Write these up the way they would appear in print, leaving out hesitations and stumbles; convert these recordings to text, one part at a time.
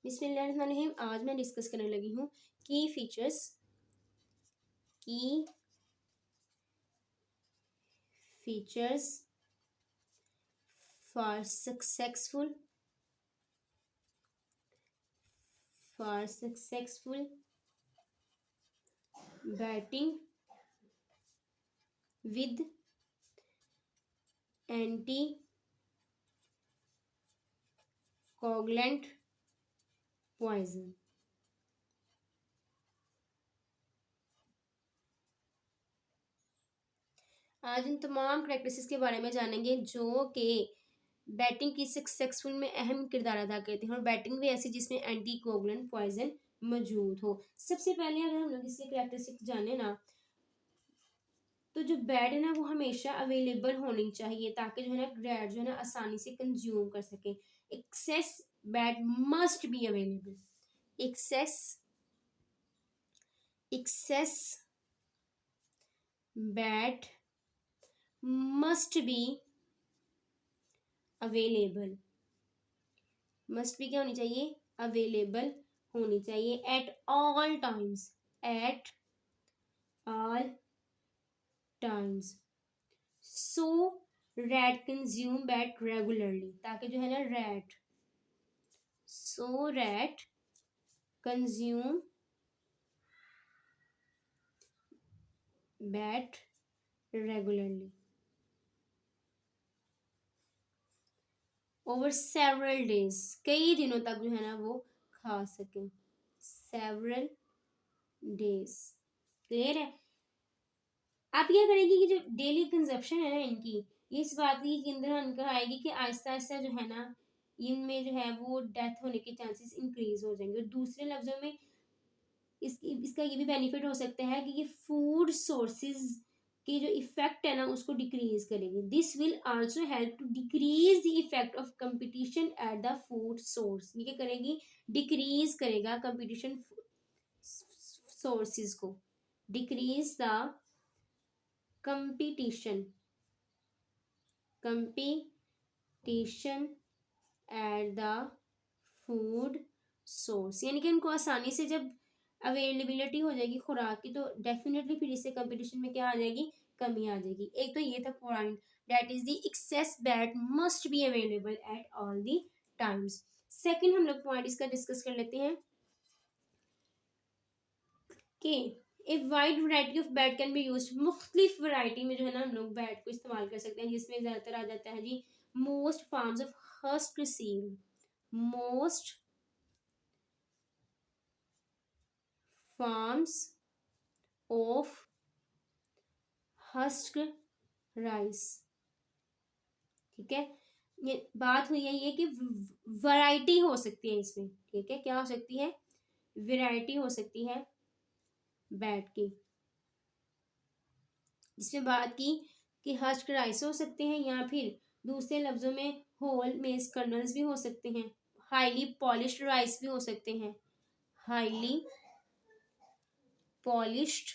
बिस्मिल्लाहिर्रहमानिर्रहीम। आज मैं डिस्कस करने लगी हूँ की features for successful baiting with anticoagulant poison. आज इन तमाम करैक्टरिस्टिक्स के बारे में जानेंगे जो कि बैटिंग की सक्सेसफुल में अहम किरदार अदा करते हैं और बैटिंग भी ऐसी जिसमें एंटी कोगुलेंट पॉइजन मौजूद हो। सबसे पहले अगर हम लोग इसके करैक्टरिस्टिक्स जाने ना, तो जो बैट है ना वो हमेशा अवेलेबल होनी चाहिए ताकि जो है ना ग्रैड जो है ना आसानी से कंज्यूम कर सके। Excess bait must be available. Excess bait must be available. Must be क्या होनी चाहिए? अवेलेबल होनी चाहिए at all times. So rat consume bait regularly, ताकि जो है ना rat consume bait regularly over several days, कई दिनों तक जो है ना वो खा सके। सेवरल डेज, क्लियर है। आप क्या करेंगे कि जो डेली कंजप्शन है ना इनकी, इस बात की अंदर इनका आएगी कि आहिस्ता आहिस्ता जो है ना इनमें जो है वो डेथ होने के चांसेस इंक्रीज हो जाएंगे। और दूसरे लफ्जों में इसका ये भी बेनिफिट हो सकता है कि ये फूड सोर्सेज की जो इफेक्ट है ना उसको डिक्रीज करेगी। This will also help to decrease the effect of competition at the food source. ये क्या करेगी? डिक्रीज करेगा कंपटीशन सोर्सेज को। Decrease the competition at the food source, यानी कि उनको आसानी से जब अवेलेबिलिटी हो जाएगी खुराक की तो डेफिनेटली फिर इससे कंपटीशन में क्या आ जाएगी? कमी आ जाएगी। एक तो ये था point, that is the excess bait must be available at all the times. Second हम लोग पॉइंट इसका डिस्कस कर लेते हैं कि a wide variety of bait can be use. मुख्तलिफ वैरायटी में जो है ना हम लोग बैट को इस्तेमाल कर सकते हैं, जिसमें ज्यादातर आ जाता है जी most forms of husk seal. Most forms of husk rice. ठीक है, ये बात हुई है ये कि वैरायटी हो सकती है इसमें। ठीक है, क्या हो सकती है? वैरायटी हो सकती है बैट की, जिसमें बात की कि हस्क राइस हो सकते हैं या फिर दूसरे लफ्जों में होल मेज कर्नल्स भी हो सकते हैं। हाईली पॉलिश्ड राइस भी हो सकते हैं। हाईली पॉलिश्ड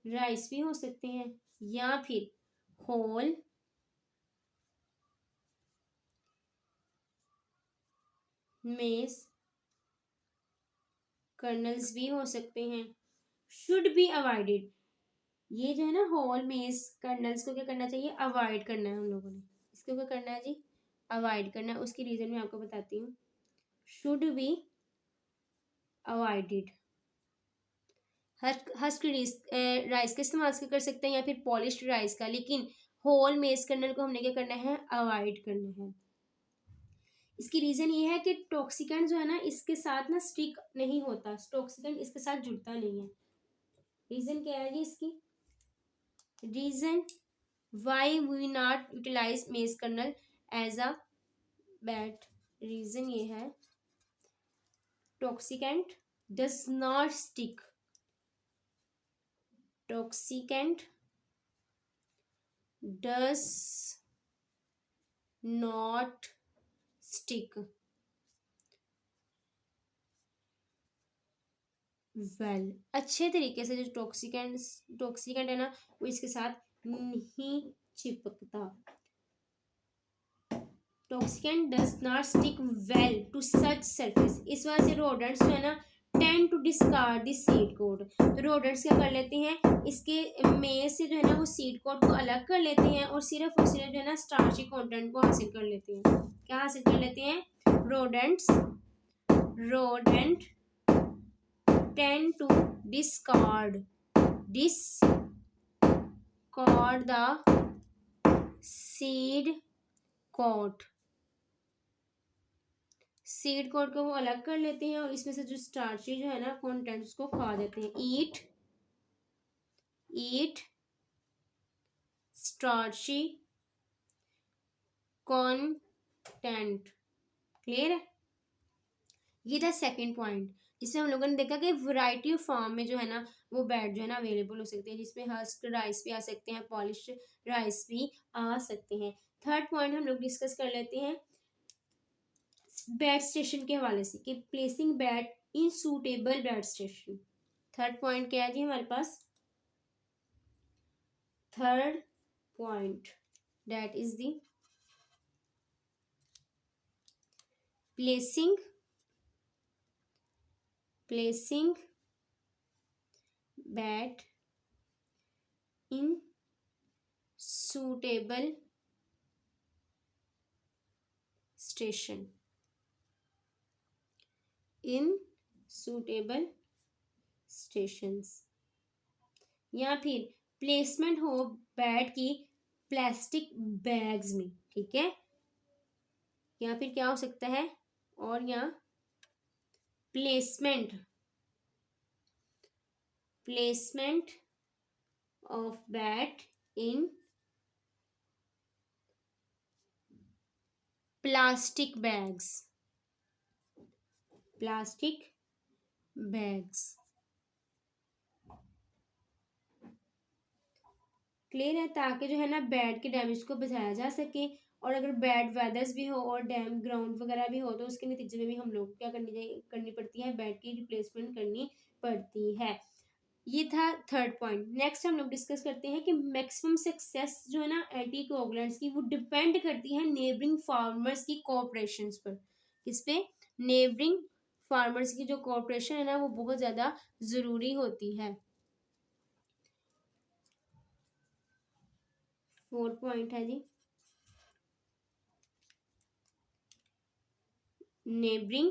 राइस भी हो सकते हैं या फिर होल मेज कर्नल्स भी हो सकते हैं। शुड बी अवॉइडेड, ये जो है ना होल मेज कर्नल्स को क्या करना चाहिए? अवॉइड करना है हम लोगों ने। इसको क्या करना है जी? अवॉइड करना है। उसकी रीजन मैं आपको बताती हूँ। Should be avoided. Husk rice का इस्तेमाल कर सकते हैं या फिर पॉलिश्ड राइस का, लेकिन होल मेज कर्नल को हमने क्या करना है? अवॉइड करना है। इसकी रीजन ये है कि टॉक्सिकेंट जो है ना इसके साथ ना स्टिक नहीं होता, टॉक्सिकेंट इसके साथ जुड़ता नहीं है। रीजन क्या है जी इसकी? Reason why we not utilise maize kernel as a bait, reason ये है toxicant does not stick. Toxicant does not stick well. अच्छे तरीके से जो टॉक्सिकेंट है ना वो इसके साथ नहीं चिपकता। Toxicant does not stick well to such surface, इस वजह से रोडेंट्स जो है ना tend to discard the seed coat. तो रोडेंट्स क्या कर लेते हैं, इसके में से जो है ना वो सीड कोड को अलग कर लेते हैं और सिर्फ जो है ना स्टार्ची कंटेंट को हासिल कर लेते हैं। क्या हासिल कर लेते हैं, rodent tend to discard the seed coat को वो अलग कर लेते हैं और इसमें से जो स्टार्ची जो है ना कंटेंट उसको खा देते हैं। ईट स्टार्ची कंटेंट। क्लियर है, ये था सेकंड पॉइंट जिसमें हम लोगों ने देखा कि वैरायटी ऑफ फॉर्म में जो है ना वो बैट जो है ना अवेलेबल हो सकते हैं, जिसमें हस्क्ड राइस भी आ सकते हैं, पॉलिश्ड राइस भी आ सकते हैं। थर्ड पॉइंट हम लोग डिस्कस कर लेते हैं बैट स्टेशन के हवाले से कि placing bait in suitable bait station. Third point क्या है जी हमारे पास, third point that is the placing bait इन suitable station in suitable stations, या फिर प्लेसमेंट हो बैट की प्लास्टिक बैग्स में। ठीक है, या फिर क्या हो सकता है, और यहाँ placement of bat in plastic bags clear है, ताकि जो है ना बैट के डैमेज को बचाया जा सके। और अगर बैड वेदर्स भी हो और डैम ग्राउंड वगैरह भी हो तो उसके नतीजे में भी हम लोग क्या करनी पड़ती है, बैट की रिप्लेसमेंट करनी पड़ती है। ये था थर्ड पॉइंट। नेक्स्ट हम लोग डिस्कस करते हैं कि मैक्सिमम सक्सेस जो है ना एंटी कोगुलेंट्स की वो डिपेंड करती है नेबरिंग फार्मर्स की कोऑपरेशन पर। किस पे, नेबरिंग फार्मर्स की जो कोऑपरेशन है ना वो बहुत ज़्यादा ज़रूरी होती है। फोर्थ पॉइंट है जी neighbouring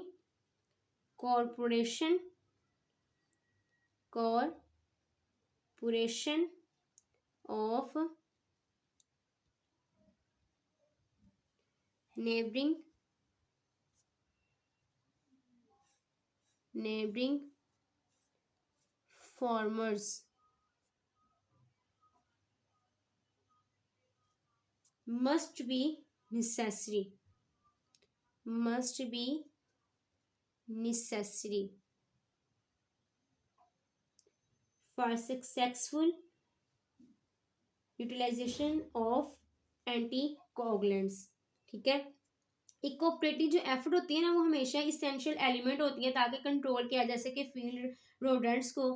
corporation of neighbouring farmers must be necessary for successful utilization of anticoagulants। ठीक है, एक कोऑपरेटिव जो एफर्ट होती है ना वो हमेशा इसेंशियल एलिमेंट होती है ताकि कंट्रोल किया जा सके फील्ड रोडेंट्स को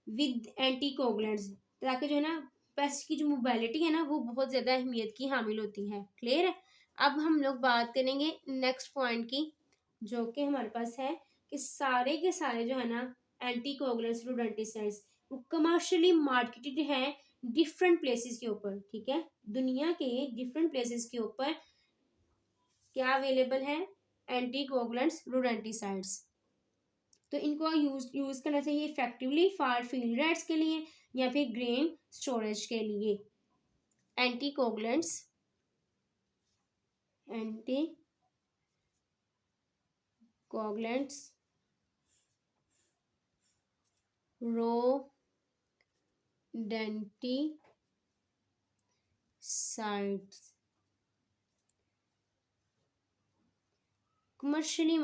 विद एंटीकोगुलेंट्स, ताकि जो है ना पेस्ट की जो मोबिलिटी है ना वो बहुत ज़्यादा अहमियत की हामिल होती है। क्लियर है, अब हम लोग बात करेंगे नेक्स्ट पॉइंट की, जो कि हमारे पास है कि सारे के सारे जो है ना एंटीकोगुलेंट्स रोडेंटिसाइड्स वो कमर्शियली मार्केटेड हैं डिफरेंट प्लेसेस के ऊपर। ठीक है, दुनिया के डिफरेंट प्लेसेस के ऊपर क्या अवेलेबल है, एंटीकोगुलेंट्स रोडेंटिसाइड्स। तो इनको यूज करना चाहिए इफेक्टिवली फॉर फील्ड रेट्स के लिए या फिर ग्रेन स्टोरेज के लिए। एंटीकोगुलेंट्स रोडेंटिसाइड्स commercially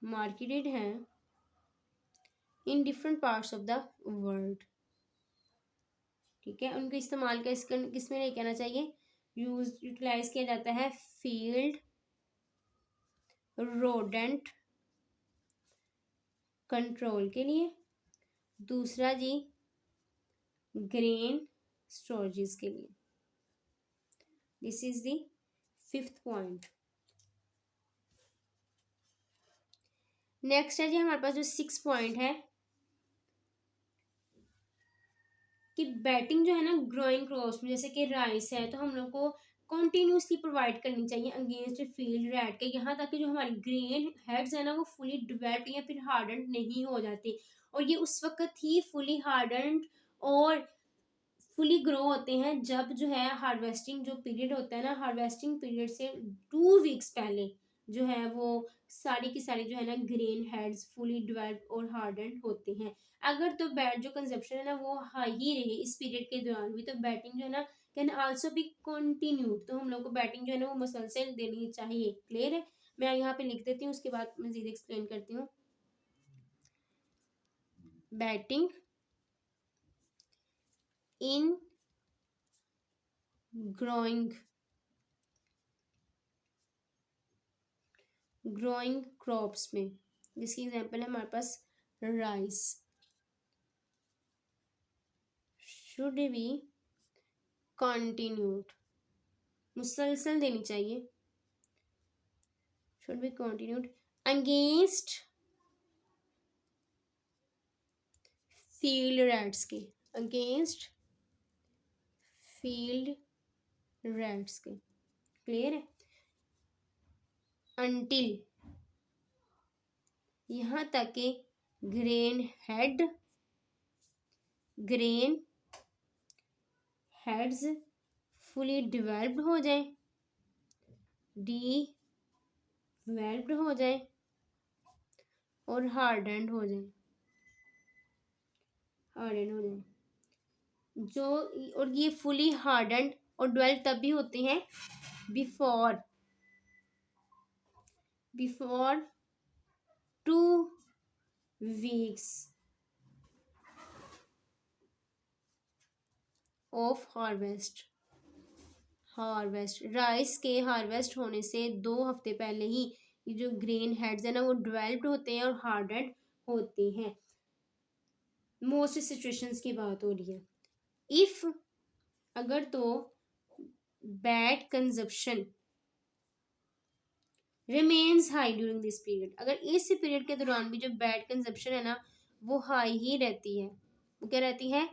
marketed हैं in different parts of the world. ठीक है, उनका इस्तेमाल किस में नहीं कहना चाहिए, यूटिलाइज किया जाता है फील्ड रोडेंट कंट्रोल के लिए। दूसरा जी ग्रेन स्टोरेजेस के लिए। This is the 5th point. Next है जी हमारे पास जो 6 पॉइंट है कि बैटिंग जो है ना ग्रोइंग क्रॉप्स में, जैसे कि राइस है, तो हम लोग को कॉन्टिन्यूसली प्रोवाइड करनी चाहिए अगेंस्ट फील्ड रैट के, यहाँ तक कि जो हमारी ग्रेन हेड्स है ना वो फुली डिवेल्प या फिर हार्डन नहीं हो जाते। और ये उस वक्त ही फुली हार्डन और फुली ग्रो होते हैं जब जो है हार्वेस्टिंग जो पीरियड होता है ना, हार्वेस्टिंग पीरियड से 2 वीक्स पहले जो है वो सारी की सारी जो है ना ग्रेन हेड्स फुली डेवलप्ड और हार्डन होते हैं। अगर तो बैट जो कंजप्शन है ना वो हाई ही रहे इस पीरियड के दौरान भी, तो बैटिंग जो है ना कैन आल्सो बी कंटिन्यूड, तो हम लोग को बैटिंग जो है ना वो मुसलसल देनी चाहिए। क्लियर है? मैं यहाँ पे लिख देती हूँ, उसके बाद मजीद एक्सप्लेन करती हूँ। बैटिंग इन ग्रोइंग क्रॉप्स में, जिसकी एग्जांपल है हमारे पास राइस, शुड बी कंटिन्यूड, मुसलसल देनी चाहिए, should be continued against field rats के, अगेंस्ट फील्ड रैट्स के। क्लियर है? अनटिल, यहाँ तक के ग्रेन हेड्स फुली डिवेल्प्ड हो जाए, डिवेल्प्ड हो जाए और हार्डन हो जाए, जो, और ये फुली हार्डन और डेवलप तब भी होते हैं before 2 weeks of harvest rice के हार्वेस्ट होने से 2 हफ्ते पहले ही ये जो ग्रेन हेड्स है ना वो डेवलप्ड होते हैं और हार्डेड होते हैं। मोस्ट सिचुएशंस की बात हो रही है। इफ, अगर तो bad consumption remains high during this period, अगर इस पीरियड के दौरान भी जो बैड कंजप्शन है ना वो हाई ही रहती है, वो क्या रहती है?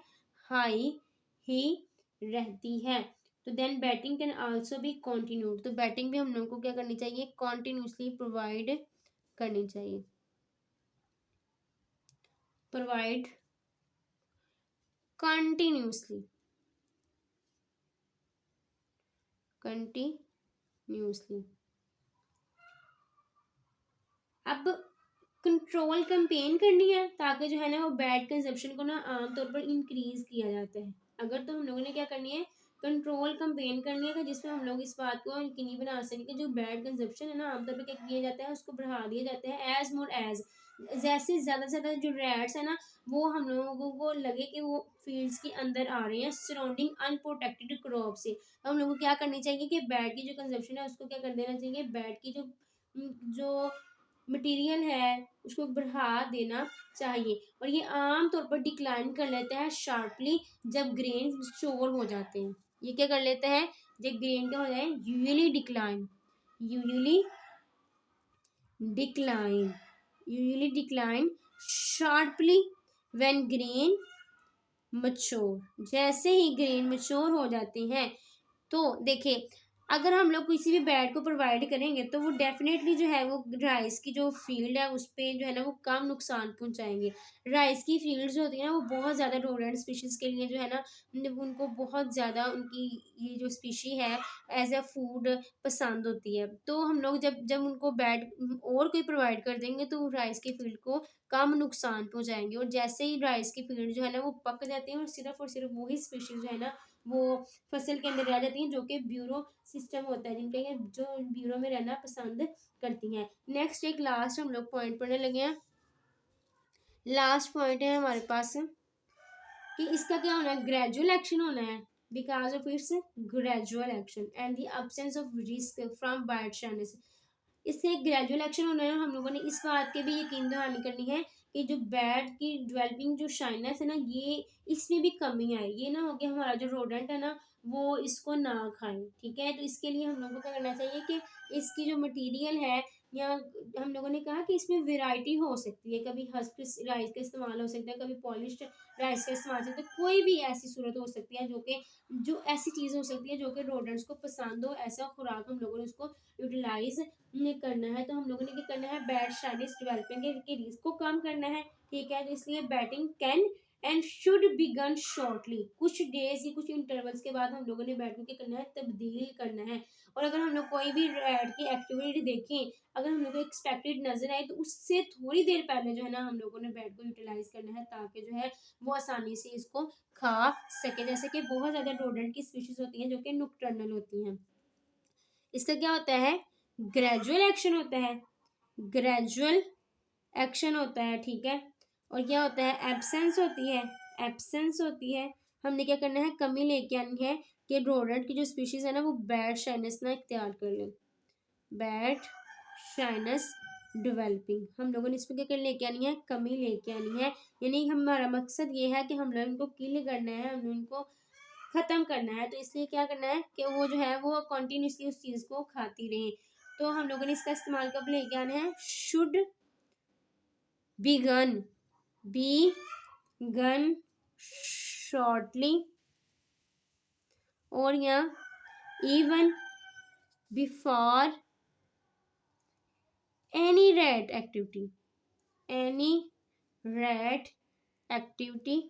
हाई ही रहती है, तो then baiting can also be continued, तो बैटिंग भी हम लोगों को क्या करनी चाहिए? कॉन्टिन्यूसली प्रोवाइड करनी चाहिए, प्रोवाइड कंटिन्यूसली अब कंट्रोल कैंपेन करनी है ताकि जो है ना वो बैड कंजप्शन को ना आमतौर पर इंक्रीज किया जाता है। अगर तो हम लोगों ने क्या करनी है? कंट्रोल कैंपेन करनी है, जिसमें हम लोग इस बात को यकीनी बना सकें कि जो बैड कंजप्शन है ना आमतौर पर क्या किया जाता है, उसको बढ़ा दिया जाता है एज मोर एज, जैसे ज़्यादा से ज़्यादा जो रैट्स है ना वो हम लोगों को लगे कि वो फील्ड्स के अंदर आ रहे हैं सराउंडिंग अनप्रोटेक्टेड क्रॉप से, तो हम लोगों को क्या करनी चाहिए कि बैट की जो कंजप्शन है उसको क्या कर देना चाहिए? बैट की जो मटेरियल है उसको बढ़ा देना चाहिए। और ये आम तौर पर डिक्लाइन कर लेता है शार्पली जब ग्रेन मैच्योर हो जाते हैं। ये क्या कर लेता है? जब ग्रेन क्या हो जाए? Usually decline sharply when grain mature, जैसे ही ग्रेन मैच्योर हो जाते हैं तो देखिए अगर हम लोग किसी भी बैट को प्रोवाइड करेंगे तो वो डेफिनेटली जो है वो राइस की जो फील्ड है उस पर जो है ना वो कम नुकसान पहुंचाएंगे। राइस की फील्ड्स जो होती है ना वो बहुत ज़्यादा रोडेंट स्पीशीज़ के लिए जो है ना उनको बहुत ज़्यादा उनकी ये जो स्पीशी है एज अ फूड पसंद होती है, तो हम लोग जब जब उनको बैट और कोई प्रोवाइड कर देंगे तो राइस की फील्ड को कम नुकसान पहुंचाएंगे। और जैसे ही राइस की फील्ड जो है ना वो पक जाती है और सिर्फ वही स्पीशीज जो है ना वो फसल के अंदर रह जाती हैं जो कि ब्यूरो सिस्टम होता है जिनके जो ब्यूरो में रहना पसंद करती हैं। नेक्स्ट एक लास्ट हम लोग पॉइंट पढ़ने लगे हैं। लास्ट पॉइंट है हमारे पास कि इसका क्या होना है? ग्रेजुअल एक्शन होना है because of its gradual action and the absence of risk from bait shyness. इससे ग्रेजुअल एक्शन होना है। हम लोगों ने इस बात के भी यकीन दहानी करनी है कि जो बैट की डेवलपिंग जो शाइनेस है ना, ये इसमें भी कमी आए, ये ना हो कि हमारा जो रोडेंट है ना वो इसको ना खाएं। ठीक है, तो इसके लिए हम लोगों को क्या करना चाहिए कि इसकी जो मटेरियल है, या हम लोगों ने कहा कि इसमें वैरायटी हो सकती है, कभी हस्क राइस का इस्तेमाल हो सकता है, कभी पॉलिश्ड राइस का इस्तेमाल हो सकता है, कोई भी ऐसी सूरत हो सकती है जो ऐसी चीज़ हो सकती है जो कि रोडेंट्स को पसंद हो, ऐसा खुराक हम लोगों ने उसको यूटिलाइज ने करना है। तो हम लोगों ने क्या करना है, बैट शाइनिस डेवलपिंग के रिस्क को कम करना है। ठीक है, तो इसलिए batting can and should be gun shortly, कुछ डेज या कुछ इंटरवल्स के बाद हम लोगों ने बैट को क्या करना है, तब्दील करना है। और अगर हम लोग कोई भी बैट की एक्टिविटी देखें, अगर हम लोग को एक्सपेक्टेड नजर आए, तो उससे थोड़ी देर पहले जो है ना हम लोगों ने बैट को यूटिलाइज करना है, ताकि जो है वो आसानी से इसको खा सके। जैसे कि बहुत ज्यादा रोडेंट की स्पीशीज होती हैं जो कि नुक्टर्नल होती हैं, इसका क्या होता है, ग्रेजुअल एक्शन होता है, ग्रेजुअल एक्शन होता है। ठीक है, और क्या होता है, एब्सेंस होती है, एब्सेंस होती है। हमने क्या करना है, कमी लेके आनी है कि रोडेंट की जो स्पीशीज है ना वो बैड शाइनेस ना इख्तियार कर ले, बैड शाइनेस डेवलपिंग। हम लोगों ने इसमें क्या कर लेके आनी है, कमी लेके आनी है। यानी हमारा मकसद ये है कि हम लोग इनको किल करना है, हम लोग इनको खत्म करना है। तो इसलिए क्या करना है कि वो जो है वो कंटिन्यूसली उस चीज को खाती रहे। तो हम लोगों ने इसका इस्तेमाल कब लेके आना है, शुड begun begun shortly, और यहाँ even before any rat activity, any rat activity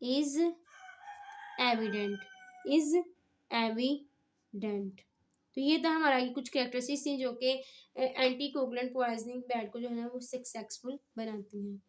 is evident, is evident। तो ये था हमारा कुछ कैरेक्टरिस्टिक्स थी जो कि एंटी कोगुलेंट पॉइजनिंग बैट को जो है ना वो सक्सेसफुल बनाती हैं।